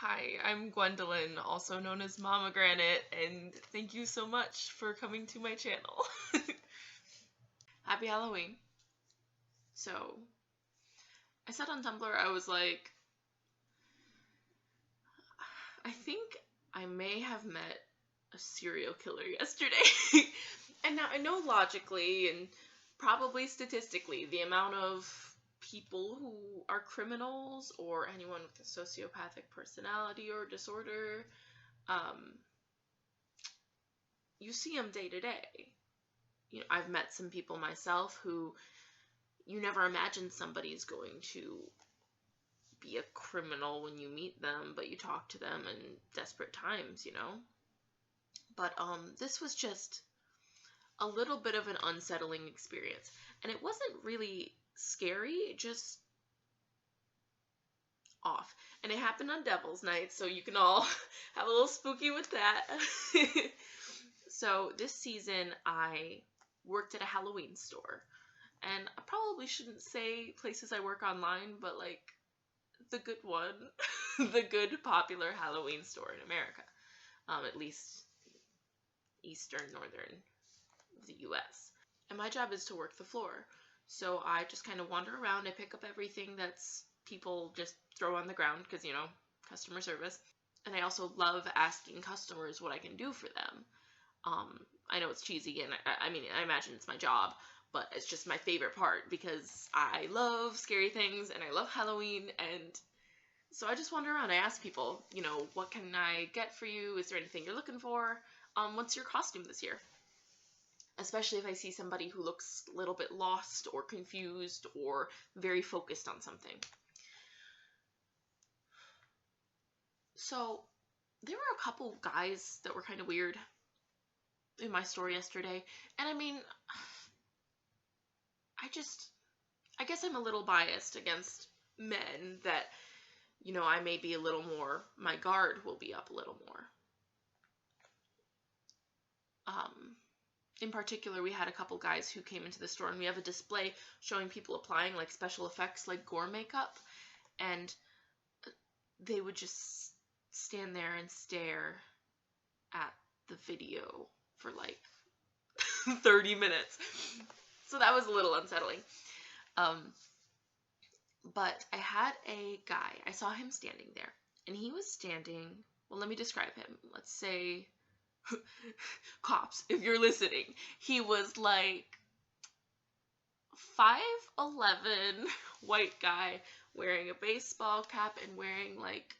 Hi, I'm Gwendolyn, also known as Mama Granite, and thank you so much for coming to my channel. Happy Halloween. So, I said on Tumblr, I was like, I think I may have met a serial killer yesterday. And now I know logically and probably statistically the amount of people who are criminals or anyone with a sociopathic personality or disorder, you see them day to day. I've met some people myself who you never imagine somebody's going to be a criminal when you meet them, but you talk to them in desperate times, But this was just a little bit of an unsettling experience. And it wasn't really scary, just off. And it happened on Devil's Night, so you can all have a little spooky with that. So this season I worked at a Halloween store. And I probably shouldn't say places I work online, but like the good one, the good popular Halloween store in America, at least eastern, northern the US. And my job is to work the floor. So I just kind of wander around. I pick up everything that's people just throw on the ground because, customer service. And I also love asking customers what I can do for them. I know it's cheesy, and I imagine it's my job, but it's just my favorite part because I love scary things and I love Halloween, and so I just wander around. I ask people, what can I get for you? Is there anything you're looking for? What's your costume this year? Especially if I see somebody who looks a little bit lost or confused or very focused on something. So there were a couple guys that were kind of weird in my store yesterday. And I guess I'm a little biased against men that, I may be a little more, my guard will be up a little more. In particular, we had a couple guys who came into the store, and we have a display showing people applying like special effects like gore makeup, and they would just stand there and stare at the video for like 30 minutes. So that was a little unsettling. But I had a guy, I saw him standing there, and he was standing, well, let me describe him. Let's say, cops, if you're listening, he was like 5'11" white guy wearing a baseball cap and wearing like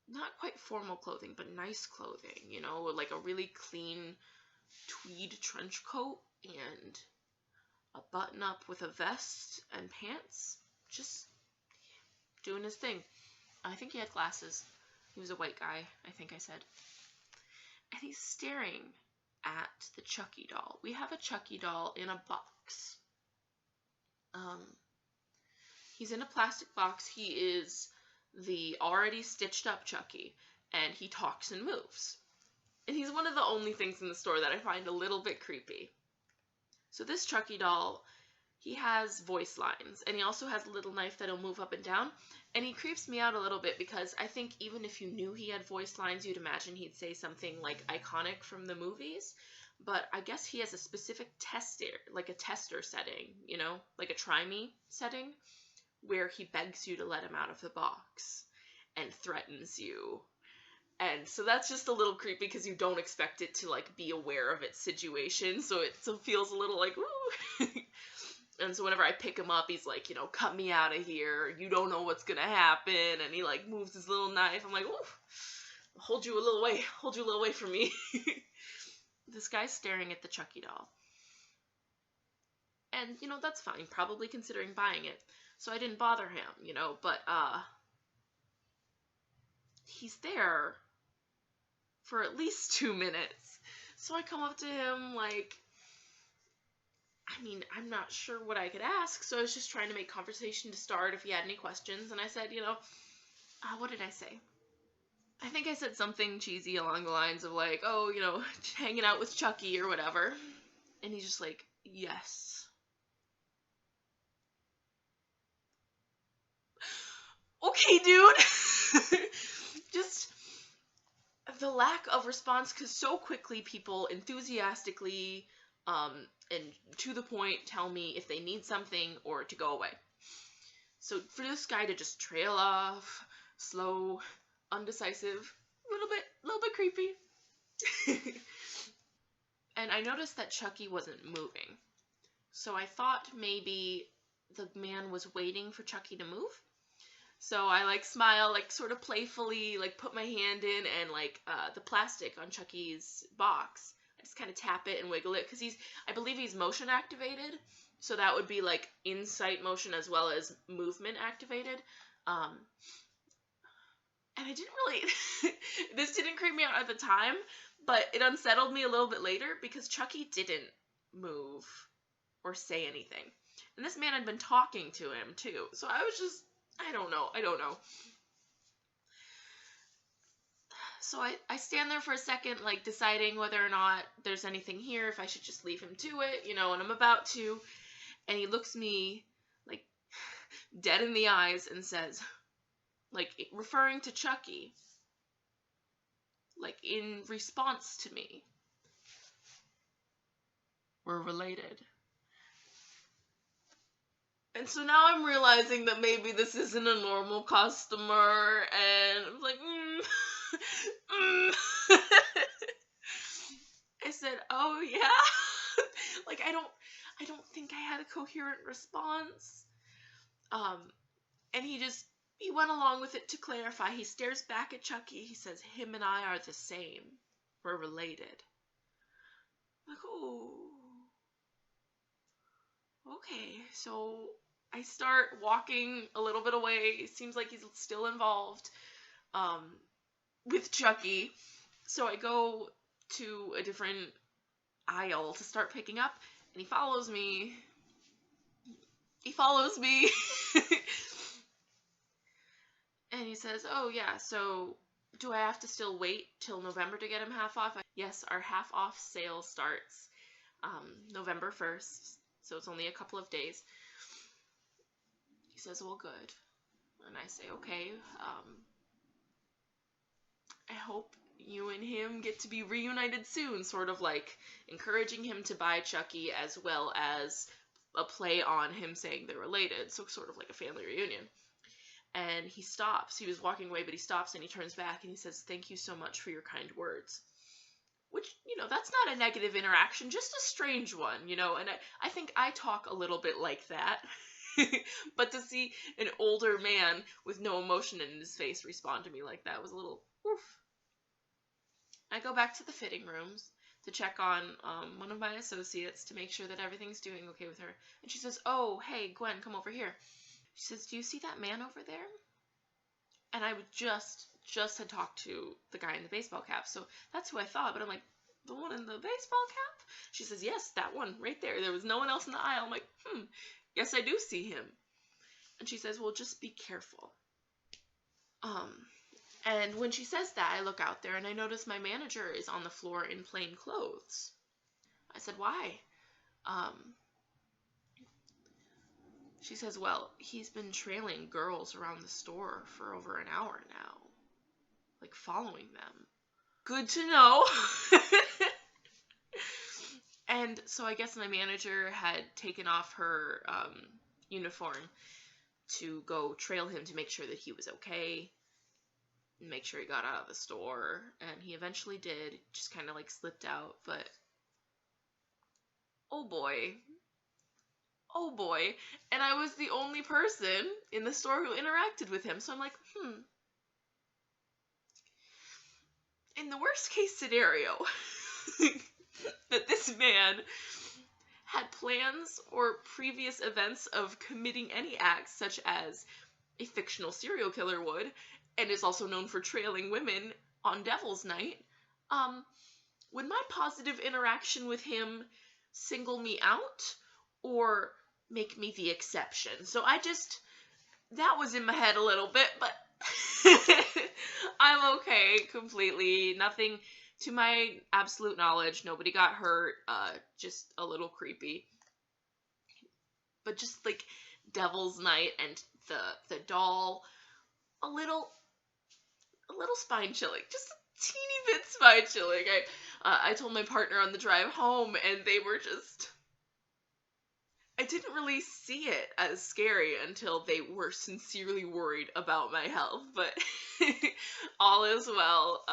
not quite formal clothing, but nice clothing, like a really clean tweed trench coat and a button up with a vest and pants, just doing his thing. I think he had glasses. He was a white guy, I think I said. And he's staring at the Chucky doll. We have a Chucky doll in a box. He's in a plastic box. He is the already stitched up Chucky, and he talks and moves. And he's one of the only things in the store that I find a little bit creepy. So this Chucky doll, he has voice lines, and he also has a little knife that'll move up and down, and he creeps me out a little bit because I think even if you knew he had voice lines, you'd imagine he'd say something like iconic from the movies, but I guess he has a specific tester setting, like a try me setting, where he begs you to let him out of the box and threatens you. And so that's just a little creepy because you don't expect it to like be aware of its situation, so it feels a little like, ooh. And so whenever I pick him up, he's like, cut me out of here, you don't know what's gonna happen, and he like moves his little knife. I'm like, ooh, hold you a little way from me. This guy's staring at the Chucky doll. And, that's fine, probably considering buying it. So I didn't bother him, but he's there for at least 2 minutes. So I come up to him like, I'm not sure what I could ask, so I was just trying to make conversation to start if he had any questions, and I said, what did I say? I think I said something cheesy along the lines of like, oh, hanging out with Chucky or whatever, and he's just like, yes. okay, dude. Just the lack of response, because so quickly people enthusiastically and to the point tell me if they need something or to go away. So for this guy to just trail off, slow, undecisive, a little bit creepy. And I noticed that Chucky wasn't moving. So I thought maybe the man was waiting for Chucky to move. So I like smile, like sort of playfully, like put my hand in and like the plastic on Chucky's box. I just kind of tap it and wiggle it because I believe he's motion activated. So that would be like insight motion as well as movement activated. And I didn't really, this didn't creep me out at the time, but it unsettled me a little bit later because Chucky didn't move or say anything. And this man had been talking to him too. So I was just, I don't know. So I stand there for a second, like deciding whether or not there's anything here, if I should just leave him to it, and I'm about to. And he looks me like dead in the eyes and says, like referring to Chucky, like in response to me, "We're related." And so now I'm realizing that maybe this isn't a normal customer, and I'm like, I said, "Oh yeah." Like I don't think I had a coherent response. And he went along with it to clarify. He stares back at Chucky. He says, "Him and I are the same. We're related." I'm like, oh, okay. So I start walking a little bit away. It seems like he's still involved with Chucky. So I go to a different aisle to start picking up, and he follows me. And he says, "Oh yeah, so do I have to still wait till November to get him half off?" Yes, our half off sale starts November 1st, so it's only a couple of days. He says, "Well, good." And I say, "Okay, I hope you and him get to be reunited soon," sort of like encouraging him to buy Chucky as well as a play on him saying they're related, so sort of like a family reunion. And he stops. He was walking away, but he stops and he turns back and he says, "Thank you so much for your kind words." Which, that's not a negative interaction, just a strange one, and I think I talk a little bit like that. But to see an older man with no emotion in his face respond to me like that was a little oof. I go back to the fitting rooms to check on one of my associates to make sure that everything's doing okay with her. And she says, "Oh, hey, Gwen, come over here." She says, "Do you see that man over there?" And I would just had talked to the guy in the baseball cap, so that's who I thought. But I'm like, "The one in the baseball cap?" She says, "Yes, that one right there. There was no one else in the aisle." I'm like, yes, I do see him. And she says, "Well, just be careful." And when she says that, I look out there and I notice my manager is on the floor in plain clothes. I said, "Why?" She says, "Well, he's been trailing girls around the store for over an hour now. Like, following them." Good to know. And so I guess my manager had taken off her uniform to go trail him to make sure that he was okay, and make sure he got out of the store. And he eventually did, just kind of like slipped out. But oh boy. And I was the only person in the store who interacted with him. So I'm like, in the worst case scenario, that this man had plans or previous events of committing any acts such as a fictional serial killer would, and is also known for trailing women on Devil's Night, would my positive interaction with him single me out or make me the exception? So that was in my head a little bit, but I'm okay completely. Nothing, to my absolute knowledge, nobody got hurt, just a little creepy. But just like Devil's Night and the doll a little spine chilling, just a teeny bit spine chilling. I told my partner on the drive home, and they were just. I didn't really see it as scary until they were sincerely worried about my health, but all is well.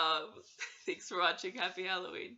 Thanks for watching. Happy Halloween.